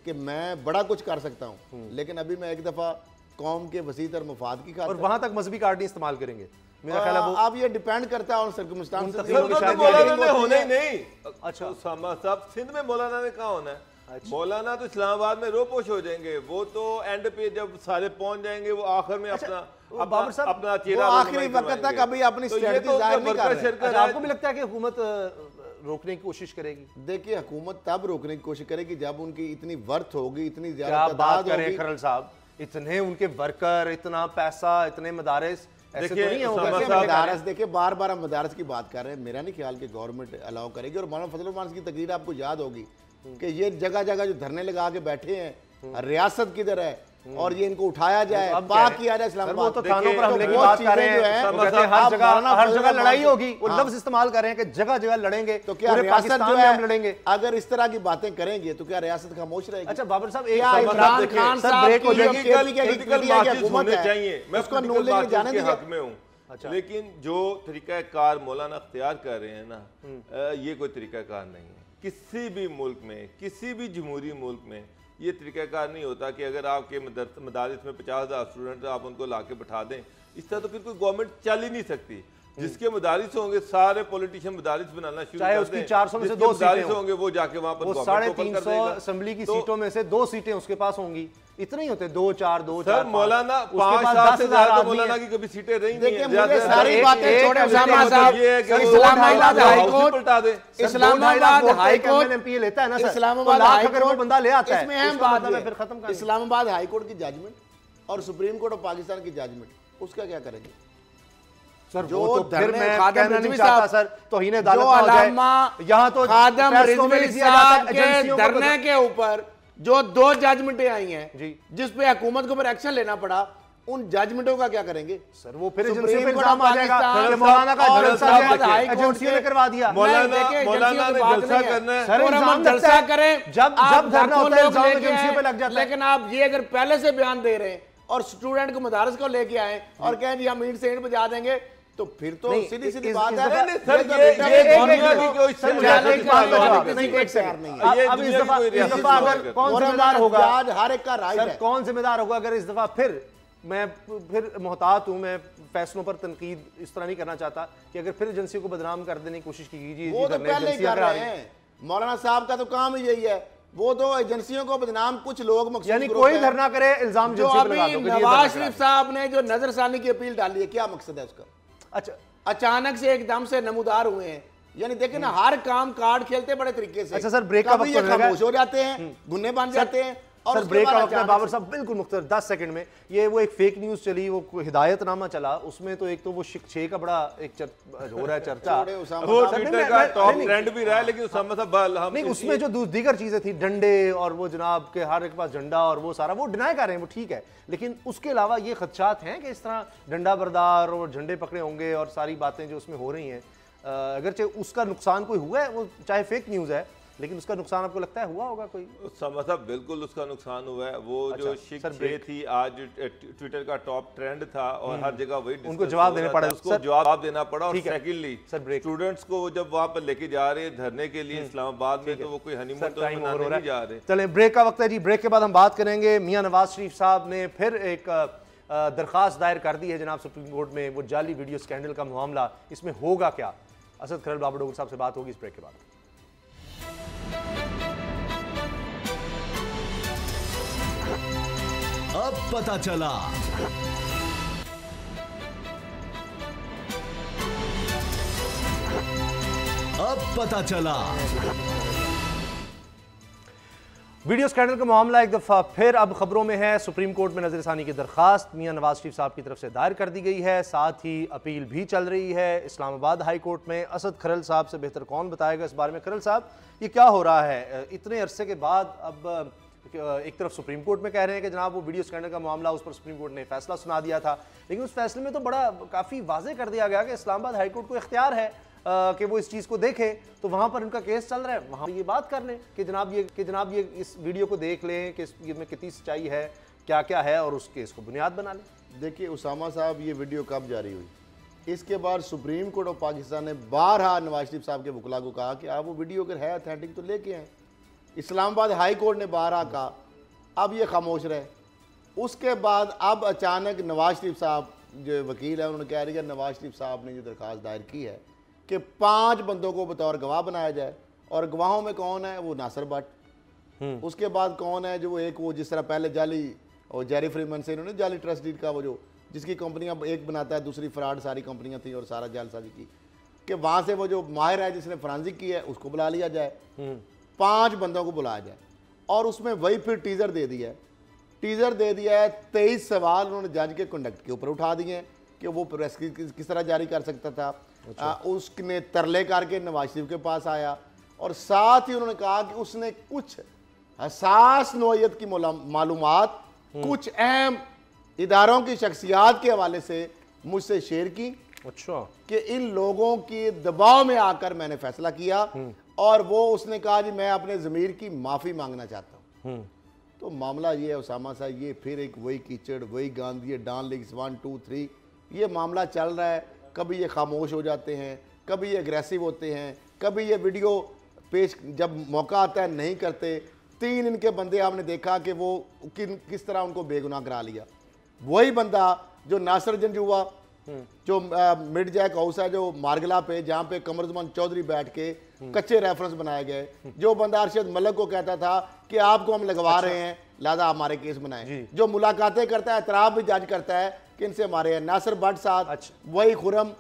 कि मैं बड़ा कुछ कर सकता हूं, लेकिन अभी मैं एक दफा कौम के वसीत और मफाद की खातिर, और वहां तक मजहबी कार्ड नहीं इस्तेमाल करेंगे। मेरा ख्याल है वो अब ये डिपेंड करता है ऑन सर्कमस्टांसेस। मौलाना ने होना ही नहीं। अच्छा साहब, सिंध में मौलाना ने कहाँ होना है? मौलाना तो इस्लामाबाद में रोपोश हो जाएंगे, वो तो एंड पे जब सारे पहुंच जाएंगे वो आखिर में अपना चेहरा आखिरी वक्त तक अभी अपनी स्ट्रेटजी जाहिर नहीं कर रहे। आपको भी लगता है कि हुकूमत रोकने की कोशिश करेगी? देखिए, हुकूमत तब रोकने की कोशिश करेगी जब उनकी इतनी वर्थ होगी, इतनी ज्यादा क्या बात करें खरल साहब, इतने उनके वर्कर, इतना पैसा, इतने मदारिस, ऐसे तो नहीं है मदारस। देखिए बार बार हम मदारस की बात कर रहे हैं, मेरा नहीं ख्याल कि गवर्नमेंट अलाउ करेगी। और मौलाना फजल रहमान की तकरीर आपको याद होगी कि ये जगह जगह जो धरने लगा के बैठे हैं, रियासत किधर है, और ये इनको उठाया जाए, अब पाक क्या किया जाए सर, इस्लामाबाद। वो तो थानों पर हमले की वो बात चीजें कर रहे जो हैं, हैं, वो कहते हैं हर जगह लड़ाई होगी, वो हाँ। लफ्ज इस्तेमाल कर रहे हैं कि जगह जगह लड़ेंगे, तो क्या पूरे रियासत पाकिस्तान जो में हम है लड़ेंगे। अगर इस तरह की बातें करेंगे तो क्या रियासत खामोश रहेगी? अच्छा बाबर साहब, एक क्या सवाल इमरान देखिए, खान सर, साहब ब्रेक हो की जाएगी। जो KPK की पॉलिटिकल पीटीआई की मार्क्स हुकूमत होने है, चाहिए, मैं उसको पॉलिटिकल नून लीग मार्क्स जाने के दीजिए। हक में हूँ, लेकिन जो तरीकाकार मौलाना अख्तियार कर रहे हैं ना, ये कोई तरीकाकार नहीं है। किसी भी मुल्क में, किसी भी जमहूरी मुल्क में ये तरीकाकार नहीं होता कि अगर आपके मदारिस में 50,000 स्टूडेंट आप उनको ला के बैठा दें। इस तरह तो फिर कोई गवर्नमेंट चल ही नहीं सकती। जिसके मदारिस होंगे सारे पॉलिटिशियन मदारिस बनाना शुरू चाहे कर उसकी दें, 400 में से जिसके 2 सीटें मदारिस हों। होंगे वो जाके वहां पर वो गवर्नमेंट को ओपन कर 350 देगा। असेंबली की तो सीटों में से 2 सीटें उसके पास होंगी, इतने ही होते, 2 4 2 4 सर मौलाना 5 साल से ज्यादा मौलाना की कभी सीटें रही नहीं देखिए, है। मुझे ज्यादा- सारी एक- बातें एक छोड़े एमएलए उसामा मतलब साहब, ये है कि वो इस्लामाबाद हाउस ही हाईकोर्ट पलटा दे। इस्लामाबाद हाईकोर्ट एमपी लेता है ना सर, इस्लामाबाद तो लाख अगर वो हाईकोर्ट बंदा ले आता है, इसमें अहम उसका बात मतलब है है फिर खत्म कर। इस्लामाबाद हाईकोर्ट की जजमेंट और सुप्रीम कोर्ट ऑफ पाकिस्तान की जजमेंट, उसका क्या करेंगे? सर जो वो तो फिर धरने मैं खादम कहना नहीं रिजवी चाहता साहब, सर, तौहीन अदालत जो ना हो जाए। अलामा यहाँ तो खादम फैसलों में रिजवी लिख दिया जाता है, साहब के एजेंसियों को धरने के ऊपर जो 2 जजमेंटें आई जी। हैं जिस पे हुकूमत को ऊपर एक्शन लेना पड़ा, उन जजमेंटों का क्या करेंगे? सर वो फिर सुप्रीम एजेंसियों पे कोर्ट इल्जाम ऑफ आ जाएगा पाकिस्तान कि मौलाना का और जलसा इस्लामाबाद है, हाई कोर्ट एजेंसियों ने के- करवा दिया। मौलाना नहीं, देखिए, मौलाना एजेंसियों ने की बात जलसा नहीं है। करना है। सर, और हम इल्जाम लगता जलसा है। करें, जब आप धरना लाखों होता है, लोग इल्जाम लेके एजेंसियों पे आए, लग जाता है। लेकिन आप ये अगर पहले से बयान दे रहे हैं और स्टूडेंट को मदारस को लेके आए और कहें जी हम ईंट से ईंट बजा देंगे, तो फिर तो नहीं, सीधी सीधी इस- बात इस है। दफा- नहीं, सर, तो ये- बेटा ये एक- दुनिया एक- की कोई सर, मुझे सियासत एक की बात बात बताओ, नहीं नहीं, कोई एक तैयार सेकंड। नहीं है। ये अब इस दुनिया की दफा कोई इस रियासत दफा की बात अगर करते कौन और जिम्मेदार होगा, आज हर एक का राइट सर है। कौन जिम्मेदार होगा अगर इस दफा मैं फिर मोहतात हूं, मैं फैसलों पर तनकीद इस तरह नहीं करना चाहता कि अगर फिर एजेंसियों को बदनाम कर देने की कोशिश कीजिए, वो तो पहले ही कर रहे हैं। मौलाना साहब का तो काम ही यही है, वो तो एजेंसियों को बदनाम कुछ लोग मखसूस यानी ग्रुप कोई हैं। धरना करे इल्जाम जो एजेंसी पे लगा अभी दो कि ये नवाज धरना शरीफ करा साहब ने जो नजरसानी की अपील डाली है, क्या मकसद है उसका? है। अच्छा अचानक से एकदम से नमूदार हुए हैं, यानी देखे ना, हर काम कार्ड खेलते बड़े तरीके से। अच्छा सर, ब्रेक का कभी वक्त ये होने लगा। खामोश हो जाते हैं, गुन्ने बन जाते हैं, और सर उसके ब्रेक बाद का वक्त है अचानक बाबर से- साहब, बिल्कुल मुख्तर 10 सेकंड में। ये वो एक फेक न्यूज चली, वो हिदायतनामा चला, उसमें तो एक तो वो शिक 6 का बड़ा एक हो रहा है चर्चा। छोड़े उसामा वो साहब। ट्विटर मैं- का मैं- टॉप नहीं, ट्रेंड भी रहा है, लेकिन उसामा साहब हम नहीं, उसमें जो दीगर चीजें थी, डंडे और वो जनाब के हर एक के पास झंडा और वो सारा, वो डिनाई कर रहे हैं, वो ठीक है, लेकिन उसके अलावा ये खदशात हैं कि इस तरह डंडा बरदार और झंडे पकड़े होंगे और सारी बातें जो उसमें हो रही हैं, अगरचे उसका नुकसान कोई हुआ है, वो चाहे फेक न्यूज़ है, लेकिन उसका नुकसान आपको लगता है हुआ होगा कोई? उसामा साहब बिल्कुल उसका नुकसान हुआ है। वो जो शिक सर, 6 थी, आज ट्विटर का टॉप ट्रेंड था और हर जगह वही उनको discuss जवाब हो देने रहा पड़ा। था, उसको सर, जवाब देना पड़ा। और ठीक है। Secondly sir, break. स्टूडेंट्स को जब वहां पर लेके जा रहे हैं धरने के लिए इस्लामाबाद में, तो वो कोई हनीमून तो टाइम ओवर हो मनाने रहा नहीं जा है। रहे। चलें, ब्रेक का वक्त है जी। ब्रेक के बाद हम बात करेंगे। मियां नवाज शरीफ साहब ने फिर एक दरखास्त दायर कर दी है जनाब सुप्रीम कोर्ट में, वो जाली वीडियो स्कैंडल का मामला, इसमें होगा क्या? असद खरल बाबा साहब से बात होगी इस ब्रेक के बाद। अब पता चला। अब पता चला। वीडियो स्कैंडल का मामला एक दफ़ा फिर अब खबरों में है। सुप्रीम कोर्ट में नजरसानी की दरखास्त मियां नवाज शरीफ साहब की तरफ से दायर कर दी गई है, साथ ही अपील भी चल रही है इस्लामाबाद हाई कोर्ट में। असद खरल साहब से बेहतर कौन बताएगा इस बारे में। खरल साहब, ये क्या हो रहा है इतने अरसे के बाद? अब एक तरफ सुप्रीम कोर्ट में कह रहे हैं कि जनाब वो वीडियो स्कैंडल का मामला, उस पर सुप्रीम कोर्ट ने फैसला सुना दिया था, लेकिन उस फैसले में तो बड़ा काफ़ी वाजे कर दिया गया कि इस्लामाबाद हाई कोर्ट को इख्तियार है कि वो इस चीज़ को देखे, तो वहाँ पर इनका केस चल रहा है, वहाँ ये बात कर लें कि जनाब ये इस वीडियो को देख लें कि इसमें कितनी सच्चाई है, क्या क्या है, और उस केस को बुनियाद बना लें। देखिए उसामा साहब, ये वीडियो कब जारी हुई? इसके बाद सुप्रीम कोर्ट ऑफ पाकिस्तान ने बारहा नवाज शरीफ साहब के वकला को कहा कि आप वो वीडियो अगर है ऑथेंटिक तो लेके आए। इस्लामाबाद हाई कोर्ट ने बारहा कहा, अब ये खामोश रहे। उसके बाद अब अचानक नवाज शरीफ साहब जो वकील है उन्होंने कह दिया नवाज शरीफ साहब ने जो दरख्वास्त दायर की है कि 5 बंदों को बतौर गवाह बनाया जाए, और गवाहों में कौन है? वो नासिर भट्ट। उसके बाद कौन है जो एक वो जिस तरह पहले जाली और जेरी फ्रीमैन से इन्होंने जाली ट्रस्ट डीड का वो जो जिसकी कंपनियां एक बनाता है, दूसरी फ्रॉड सारी कंपनियां थी और सारा जालसाजी की, कि वहाँ से वो जो माहिर है जिसने फ्रांसिक की है उसको बुला लिया जाए। 5 बंदों को बुलाया जाए, और उसमें वही फिर टीज़र दे दिया है। टीज़र दे दिया है, 23 सवाल उन्होंने जज के कंडक्ट के ऊपर उठा दिए हैं कि वो प्रेस किस तरह जारी कर सकता था। उसने तरले करके नवाज शरीफ के पास आया, और साथ ही उन्होंने कहा कि उसने कुछ हसास नौयत की मालूमात कुछ अहम इदारों की शख्सियात के हवाले से मुझसे शेयर की। अच्छा, कि इन लोगों के दबाव में आकर मैंने फैसला किया, और वो उसने कहा जी मैं अपने ज़मीर की माफ़ी मांगना चाहता हूँ। तो मामला ये है उसामा साहब, ये फिर एक वही कीचड़, वही गांधी डॉन लीग्स 1 2 3 ये मामला चल रहा है। कभी ये खामोश हो जाते हैं, कभी ये एग्रेसिव होते हैं, कभी ये वीडियो पेश जब मौका आता है नहीं करते। 3 इनके बंदे आपने देखा कि वो किस तरह उनको बेगुनाह करा लिया। वही बंदा जो नासिर जंजुआ, जो मिड जैक हाउस है जो मारगला पे, जहाँ पे कमरुज़्ज़मान चौधरी बैठ के कच्चे रेफरेंस बनाए गए, जो बंदा अरशद मलिक को कहता था कि आपको हम लगवा रहे हैं लिहाजा हमारे केस बनाए, जो मुलाकातें करता है, एतराफ़ भी जज करता है कि इनसे हमारे हैं। नासिर भट्ट साहब, वही खुरम,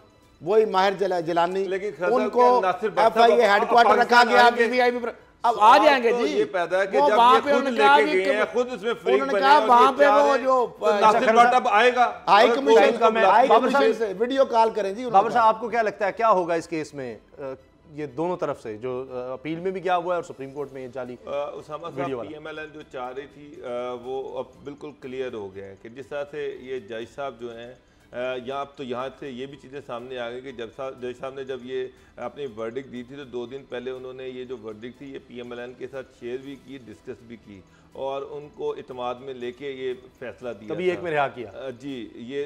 वही माहिर जिलानी, उनको FIA हेडक्वार्टर रखा गया। PVI अब आ जाएंगे जी। ये पैदा है कि वो जब वहाँ ये पे खुद उन्होंने कहा लेके गए हैं, खुद उसमें फ्रीक उन्होंने बने कहा और ये वहाँ पे चाह वो रहे हैं, जो तो नासिर भट्ट अब आएगा, हाई अगर कमीशन बाबर साहब से वीडियो कॉल करें जी। बाबर साहब आपको क्या लगता है क्या होगा इस केस में? ये दोनों तरफ से जो अपील में भी क्या हुआ है और सुप्रीम कोर्ट में ये जाली उसामा साहब PMLN जो चाह रही थी वो अब बिल्कुल क्लियर हो गया है कि जिस तरह से ये जज साहब जो हैं यहाँ से ये भी चीज़ें सामने आ गई कि जज साहब ने जब ये अपनी वर्डिक्ट दी थी तो 2 दिन पहले उन्होंने ये जो वर्डिक्ट थी ये PMLN के साथ शेयर भी की, डिस्कस भी की और उनको इत्मीनान में लेके ये फैसला दिया, तभी एक में रिहा किया। जी,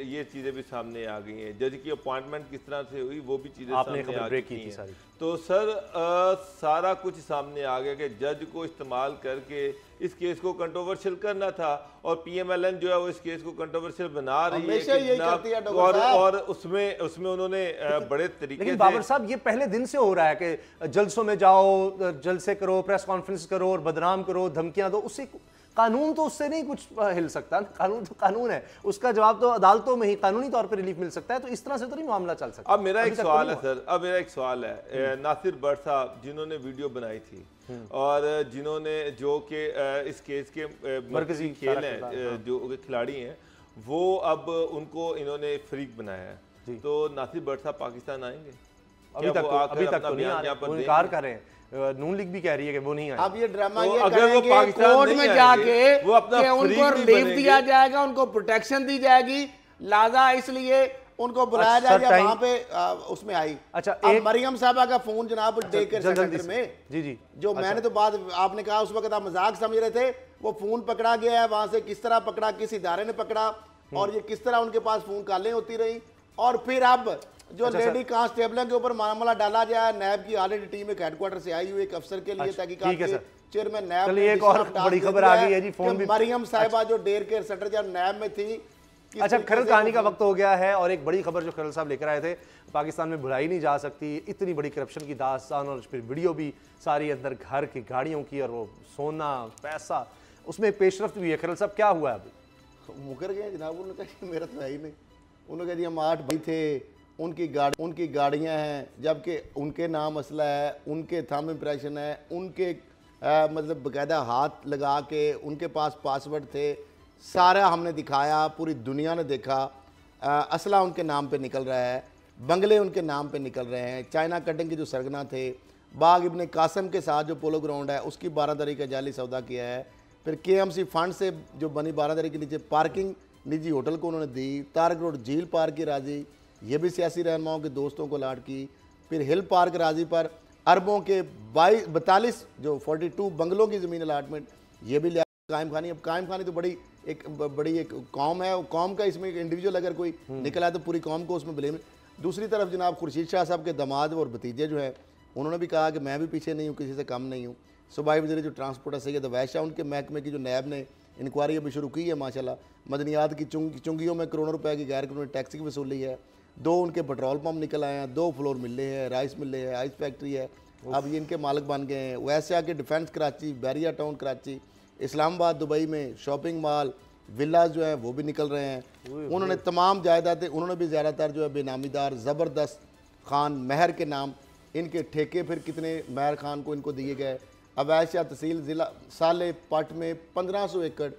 ये चीज़ें भी सामने आ गई हैं। जज की अपॉइंटमेंट किस तरह से हुई वो भी चीज़ें आपने सामने आ ब्रेक चुकी की थी हैं। सारी। तो सर सारा कुछ सामने आ गया कि जज को इस्तेमाल करके इस केस को कंट्रोवर्शियल करना था और PMLN जो है वो इस केस को कंट्रोवर्शियल बना रही है और उसमें उन्होंने बड़े तरीके लेकिन बाबर साहब ये पहले दिन से हो रहा है कि जलसों में जाओ, जलसे करो, प्रेस कॉन्फ्रेंस करो और बदनाम करो, धमकियां दो। उससे कानून तो उससे नहीं कुछ हिल सकता। कानून तो कानून है, उसका जवाब तो अदालतों में ही कानूनी तौर पर रिलीफ मिल सकता है। तो इस तरह से तो नहीं मामला चल सकता। अब मेरा एक सवाल है सर, नासिर भट्ट साहब जिन्होंने वीडियो बनाई थी और जिन्होंने जो कि इस केस के मरकजी खेल हैं, जो खिलाड़ी हैं, वो अब उनको इन्होंने फ्रीक बनाया है। तो नासिर भट्ट साहब पाकिस्तान आएंगे? अभी तक तो नहीं आ रहे, वो इनकार कर रहे हैं। नून लीग भी कह रही है कि वो नहीं आए। अब ये ड्रामा तो ये अगर वो पाकिस्तान कोर्ट में जाके वो अपना उनको रिलीफ दिया जाएगा, उनको प्रोटेक्शन दी जाएगी, लाजा इसलिए उनको बुलाया जाएगा वहां पे उसमें आई। अच्छा, मरियम साहबा का फोन जनाब डे केयर सेंटर में जी जो मैंने तो बात आपने कहा उस वक्त आप मजाक समझ रहे थे, वो फोन पकड़ा गया है वहां से, किस तरह पकड़ा, किस इदारे ने पकड़ा और ये किस तरह उनके पास फोन कॉलें होती रही। और फिर अब जो लेडी कांस्टेबलों के ऊपर मामला डाला जाए, नैब की ऑलरेडी टीम एक हेडक्वार्टर से आई हुई एक अफसर के लिए तहकीकात के चेयरमैन नैब। चलिए एक और बड़ी खबर आ गई है जी, फोन भी मरियम साहिबा जो डेयर केयर सेंटर जब नैब में थी। अच्छा, खरल कहानी का वक्त हो गया है और एक बड़ी खबर जो खरल साहब लेकर आए थे, पाकिस्तान में भुलाई नहीं जा सकती इतनी बड़ी करप्शन की दास्तान और फिर वीडियो भी सारी अंदर घर की गाड़ियों की और वो सोना पैसा उसमें पेशरफ्त भी है। खरल साहब क्या हुआ है? अभी मुकर गए जनाब, उन्होंने कहा मेरा तो है ही नहीं। उन्होंने कहा जी हम 8 भाई थे, उनकी गाड़ियां हैं, जबकि उनके नाम असला है, उनके थंब इंप्रेशन है, उनके मतलब बाकायदा हाथ लगा के उनके पास पासवर्ड थे, सारा हमने दिखाया, पूरी दुनिया ने देखा। असला उनके नाम पे निकल रहा है, बंगले उनके नाम पे निकल रहे हैं, चाइना कटिंग के जो सरगना थे, बाग इब्ने कासम के साथ जो पोलो ग्राउंड है उसकी 12दरी का जाली सौदा किया है। फिर KMC फंड से जो बनी 12दरी के नीचे पार्किंग निजी होटल को उन्होंने दी, तारक रोड झील पार्क की राजी, ये भी सियासी रहनुमाओं के दोस्तों को लाट की। फिर हिल पार्क राजी पर अरबों के 42 जो 42 बंगलों की ज़मीन अलाटमेंट, ये भी लिया कायम खानी। अब कायम खानी तो बड़ी एक कौम है, कौम का इसमें इंडिविजुअल अगर कोई निकला है तो पूरी कौम को उसमें ब्लेम। दूसरी तरफ जनाब खुर्शीद शाह साहब के दामाद और भतीजे जो हैं उन्होंने भी कहा कि मैं भी पीछे नहीं हूँ, किसी से कम नहीं हूँ। सूबाई वज़ीर जो ट्रांसपोर्ट है सैयद अवैस शाह, उनके महकमे की जो नैब ने इंक्वायरी अभी शुरू की है माशाल्लाह। मदनियात की चुंगियों में करोड़ों रुपए की गैर कानूनी टैक्स की वसूली है। 2 उनके पेट्रोल पंप निकल आए हैं, 2 फ्लोर मिले हैं, राइस मिले हैं, आइस फैक्ट्री है, अब ये इनके मालिक बन गए हैं। वैसे आके defence Karachi, Bahria town Karachi, Islamabad, Dubai में शॉपिंग मॉल, विलाज जो हैं वो भी निकल रहे हैं। उन्होंने तमाम जायदादें, उन्होंने भी ज़्यादातर जो है बेनामीदार ज़बरदस्त खान महर के नाम, इनके ठेके फिर कितने महर खान को इनको दिए गए। अवैस शाह तहसील ज़िला साले पट में 1500 एकड़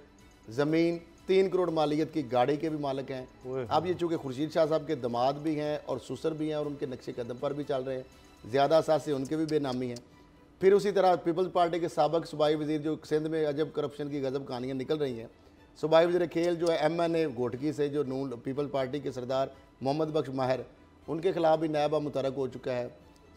ज़मीन, 3 करोड़ मालियत की गाड़ी के भी मालिक हैं। अब ये चूँकि खुर्शीद शाह साहब के दामाद भी हैं और सुसर भी हैं और उनके नक्शे कदम पर भी चल रहे हैं, ज़्यादा असासे उनके भी बेनामी हैं। फिर उसी तरह पीपल्स पार्टी के साबिक सूबाई वज़ीर जो सिंध में अजब करप्शन की गजब कहानियाँ निकल रही हैं, सूबाई वज़ीर खेल जो है MNA घोटकी से, जो नून पीपल पार्टी के सरदार मोहम्मद बख्श माहिर, उनके खिलाफ भी नायबा मुतरक हो चुका है।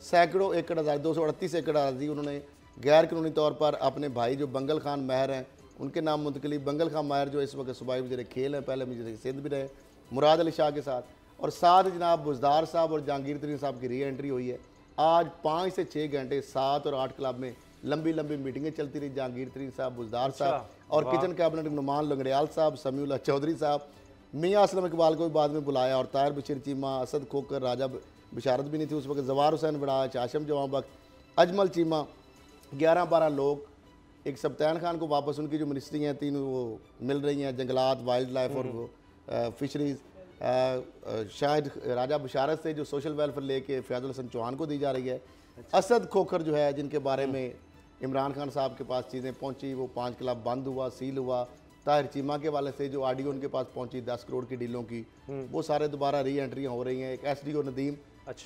सैकड़ों एकड़ 238 एकड़ अराजी उन्होंने गैर कानूनी तौर पर अपने भाई जो बंगल खान माहिर हैं उनके नाम मुंतकली। बंगल खान माहिर जो इस वक्त सूबाई वज़ीर खेल हैं, पहले वज़ीर सिंध भी रहे मुराद अली शाह के साथ, और साथ जनाब बुज़दार साहब और जहांगीर तरीन साहब की री एंट्री हुई है। आज 5 से 6 घंटे 7 और 8 क्लब में लंबी लंबी मीटिंगें चलती रही। जहांगीर तरीन साहब, बुज़दार साहब और किचन कैबिनेट नुमान लंगड़ियाल साहब, समीउल्लाह चौधरी साहब, मियाँ असलम इकबाल को भी बाद में बुलाया, और ताहिर बशीर चीमा, असद खोकर, राजा बिशारत भी नहीं थी उस वक्त, जवार हुसैन बड़ाच, आशम जवां बख्श, अजमल चीमा, 11-12 लोग। एक सब्तैन खान को वापस उनकी जो मिनिस्ट्री हैं 3 वो मिल रही हैं, जंगलात, वाइल्ड लाइफ और फिशरीज़। शायद राजा बिशारत से जो सोशल वेलफेयर लेके फैज़ल हसन चौहान को दी जा रही है। असद खोखर जो है, जिनके बारे में इमरान खान साहब के पास चीज़ें पहुंची, वो 5 क्लब बंद हुआ, सील हुआ। ताहिर चीमा के वाले से जो ऑडियो उनके पास पहुंची 10 करोड़ की डीलों की, वो सारे दोबारा री एंट्रियाँ हो रही हैं। एक SDO नदीम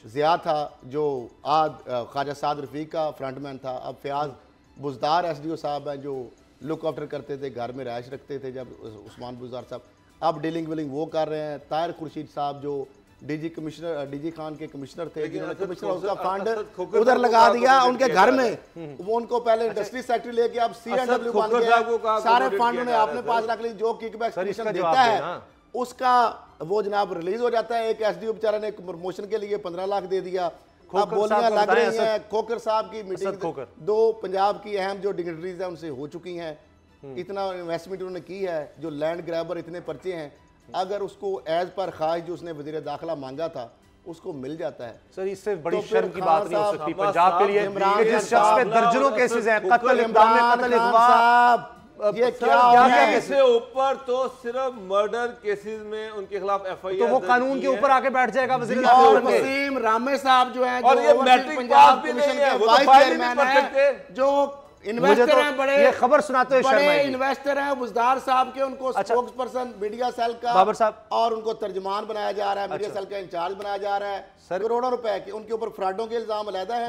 ज़िया था जो ख्वाजा साद रफ़ीक का फ्रंटमैन था, अब फयाज बुज़दार SDO साहब हैं जो लुक आफ्टर करते थे, घर में रहायश रखते थे जब उस्मान बुज़दार साहब, अब डीलिंग विलिंग वो कर रहे हैं। ताहिर खुर्शीद साहब जो DG खान के कमिश्नर थे, जिन्होंने कमिश्नर उसका फंड उधर लगा दिया उनके घर में, वो उनको पहले इंडस्ट्री सेक्रेटरी लेके अब CNW बन गया, सारे फंड उन्हें अपने पास रख ली। जो किकबैक कमीशन देता है उसका वो जनाब रिलीज हो जाता है। एक SDO बेचारा ने प्रमोशन के लिए 15 लाख दे दिया। अब बोलियां लग रही हैं। खोकर साहब की मीटिंग 2 पंजाब की अहम जो डिग्निटरीज हैं उनसे हो चुकी हैं। इतना इन्वेस्टमेंट उन्होंने की है, जो लैंड ग्रैबर इतने पर्चे हैं, अगर उसको एज पर ख्वाहिश जो उसने वजीर दाखिला मांगा था उसको मिल जाता है। सर इससे बड़ी शर्म की बात नहीं हो सकती पंजाब के लिए कि जिस शख्स पे दर्जनों केसेस हैं, कत्ल, इक़दाम, कत्ल, अगवा, ये क्या से ऊपर तो सिर्फ मर्डर केसेस में उनके खिलाफ FIR, तो वो कानून के ऊपर आके बैठ जाएगा वज़ीर और वसीम रामे साहब जो है, और ये मैट्रिक पास भी नहीं है, वो तो फाइल नहीं पढ़ सकते, जो इन्वेस्टर हैं, बड़े ये खबर सुनाते हुए बड़े इन्वेस्टर हैं बुज़दार साहब के, उनको स्पोक्स पर्सन मीडिया सेल का बाबर साहब, और उनको तर्जुमान बनाया जा रहा है, मीडिया सेल का इंचार्ज बनाया जा रहा है। करोड़ों रुपए के उनके ऊपर फ्रॉडों के इल्जाम अलहदा है।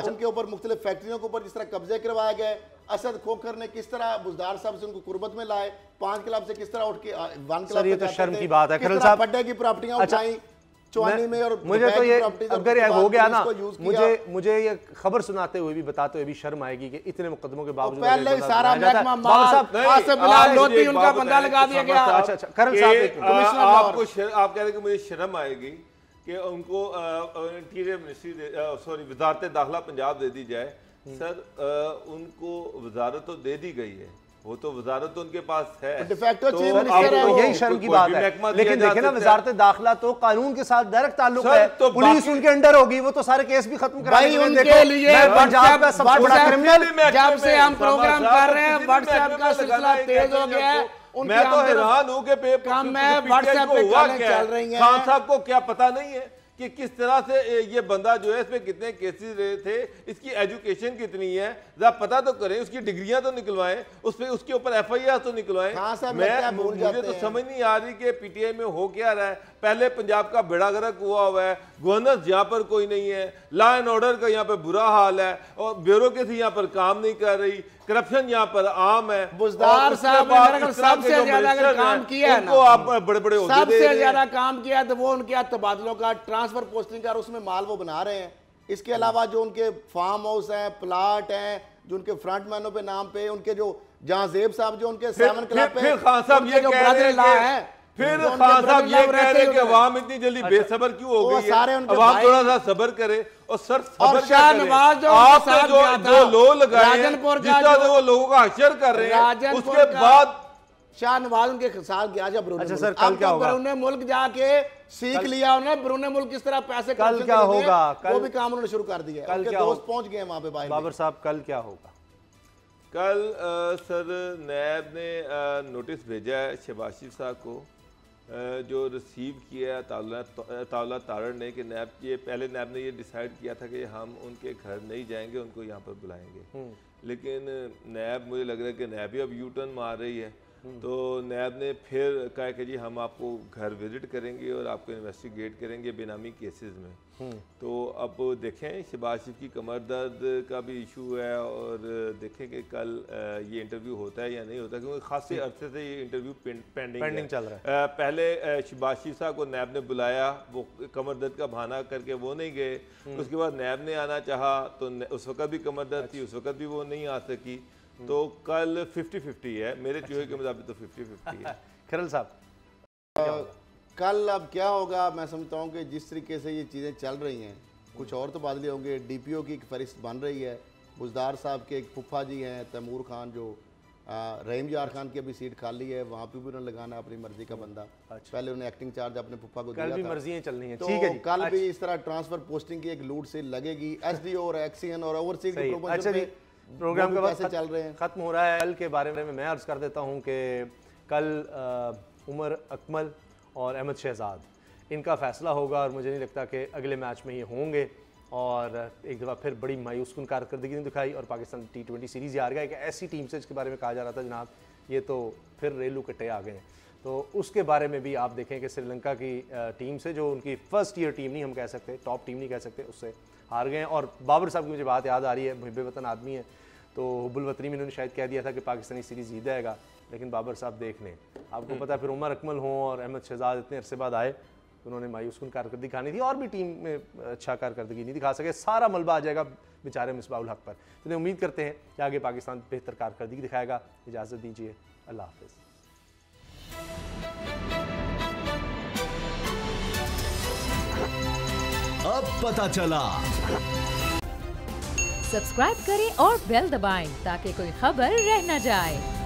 उनके ऊपर मुख्तलिफ फैक्ट्रियों के ऊपर जिस तरह कब्जे करवाए गए, असद खोखर ने किस तरह बुज़दार साहब से उनको कुर्बत में लाए, 5 क्लब से किस तरह उठ के 1 क्लब ये तो शर्म की बात है। खरल साहब पड्डे की प्रॉपर्टियां उठाई चौनी में, और मुझे तो ये अगर ये हो गया ना, मुझे ये खबर सुनाते हुए भी बताते हुए भी शर्म आएगी कि इतने मुकदमों के बावजूद पहले सारा महकमा माल लोधी उनका बंदा लगा दिया गया। अच्छा करन साहब, आप कह रहे हैं कि मुझे शर्म आएगी कि उनको इंटीरियर मिनिस्ट्री सॉरी वजारत दाखिला पंजाब दे दी जाए। सर उनको वजारत तो दे दी गई है, वो तो वजारत तो उनके पास है, डिफैक्टो चीफ मिनिस्टर है, यही शर्म की बात है। लेकिन देखिए ना, वजारत दाखिला तो कानून के साथ डायरेक्ट ताल्लुक है, तो पुलिस उनके अंडर होगी, वो तो सारे केस भी खत्म करा देंगे। उनके लिए पंजाब का सबसे बड़ा क्रिमिनल, जब से हम प्रोग्राम कर रहे हैं व्हाट्सएप का सिलसिला तेज हो गया है। मैं तो हैरान हूं कि व्हाट्सएप पे चल रही है। खान साहब को क्या पता नहीं है कि किस तरह से ये बंदा जो है, इसमें कितने केसेस रहे थे, इसकी एजुकेशन कितनी है, जरा पता तो करें, उसकी डिग्रियां तो निकलवाएं, उस पे उसके ऊपर FIR तो निकलवाएं। मुझे तो समझ नहीं आ रही कि PTI में हो क्या रहा है। पहले पंजाब का बेड़ा गर्क हुआ हुआ है, गवर्नर यहाँ पर कोई नहीं है, लॉ एंड ऑर्डर का यहाँ पर बुरा हाल है, और ब्यूरोक्रेसी यहाँ पर काम नहीं कर रही, करप्शन यहाँ पर आम है। बुज़दार साहब ने सबसे ज्यादा अगर काम किया है ना, आप बड़े बड़े सबसे ज्यादा काम किया तो वो उनके तबादलों का, ट्रांसफर पोस्टिंग का, उसमें माल वो बना रहे हैं। इसके अलावा जो उनके फार्म हाउस हैं, प्लाट हैं, जो उनके फ्रंटमैनों पे नाम पे, उनके जो जहां जेब साहब जो उनके 7 क्लब पे, खान साहब ये कह रहे हैं, फिर खान साहब ये कह रहे हैं कि अवाम इतनी जल्दी बेसब्र क्यों हो गई है, अवाम थोड़ा सा सब्र करे। और सर सब्र क्या करें, आपने जो लोग लगाए जिस तरह से वो लोगों का हश्र कर रहे हैं, उसके बाद शाहनवाज उनके साथ गया जब ब्रूने मुल्क जाके सीख लिया उन्होंने, ब्रूने मुल्क किस तरह पैसे कल क्या होगा, वो भी काम उन्होंने शुरू कर दिया। उनके दोस्त पहुंच गए वहां पे। बाबर साहब कल क्या होगा? कल सर नैब ने नोटिस भेजा है शहबाज शरीफ साहब को, जो रिसीव किया तावला तारड़ ने, कि नैब ये पहले नैब ने ये डिसाइड किया था कि हम उनके घर नहीं जाएंगे, उनको यहाँ पर बुलाएंगे। लेकिन नैब, मुझे लग रहा है कि नैब ही अब यू टर्न मार रही है, तो नैब ने फिर कहा कि जी हम आपको घर विजिट करेंगे और आपको इन्वेस्टिगेट करेंगे बेनामी केसेस में। तो अब देखें शहबाज शरीफ की कमर दर्द का भी इशू है, और देखें कि कल ये इंटरव्यू होता है या नहीं होता, क्योंकि खासे अरसे से ये इंटरव्यू पेंडिंग चल रहा है। पहले शहबाज शरीफ साहब को नैब ने बुलाया, वो कमर दर्द का बहाना करके वो नहीं गए। उसके बाद नैब ने आना चाहा तो उस वक्त भी कमर दर्द थी, उस वक्त भी वो नहीं आ सकी। तो कल 50-50 है, मेरे चूहे के मुताबिक तो 50-50 है। खिरल साहब, कल अब क्या होगा, मैं समझता हूँ कि जिस तरीके से ये चीज़ें चल रही हैं, कुछ और तो बदले होंगे। DPO की एक फहरिस्त बन रही है, बुजदार साहब के एक फुफा जी हैं तैमूर खान, जो रहीम यार खान की अभी सीट खाली है, वहाँ पे भी उन्होंने लगाना अपनी मर्जी का बंदा। पहले उन्होंने एक्टिंग चार्ज अपने फुफा को दिया था, मर्जियां चलनी है। तो ठीक है जी, कल भी इस तरह ट्रांसफर पोस्टिंग की एक लूट से लगेगी। SDO और एक्सीएन और ओवरसीज के अच्छा जी, प्रोग्राम का कैसे चल रहे हैं, खत्म हो रहा है। कल के बारे में मैं अर्ज कर देता हूँ कि कल उमर अकमल और अहमद शहजाद इनका फैसला होगा, और मुझे नहीं लगता कि अगले मैच में ये होंगे। और एक दफ़ा फिर बड़ी मायूस कुन कारकर्दगी ने दिखाई, और पाकिस्तान T20 सीरीज़ हार गया। एक ऐसी टीम से जिसके बारे में कहा जा रहा था जनाब ये तो फिर रेलू कट्टे आ गए हैं, तो उसके बारे में भी आप देखें कि श्रीलंका की टीम से, जो उनकी फर्स्ट ईयर टीम नहीं हम कह सकते, टॉप टीम नहीं कह सकते, उससे हार गए हैं। और बाबर साहब की मुझे बात याद आ रही है, मुहिब वतन आदमी है, तो हुब्बुल वतनी में उन्होंने शायद कह दिया था कि पाकिस्तानी सीरीज़ जीत जाएगा, लेकिन बाबर साहब देख लें, आपको पता है फिर उमर अकमल हों और अहमद शहजाद इतने अरसे बाद आए, तो उन्होंने मायूस कुन कारकर्दगी दिखानी थी, और भी टीम में अच्छा कारकर्दगी नहीं दिखा सके। सारा मलबा आ जाएगा बेचारे मिसबाहुल हक पर। तो उम्मीद करते हैं कि आगे पाकिस्तान बेहतर कारकर्दगी दिखाएगा। इजाज़त दीजिए, अल्लाह हाफ़िज़। अब पता चला। सब्सक्राइब करें और बेल दबाएं ताकि कोई खबर रह न जाए।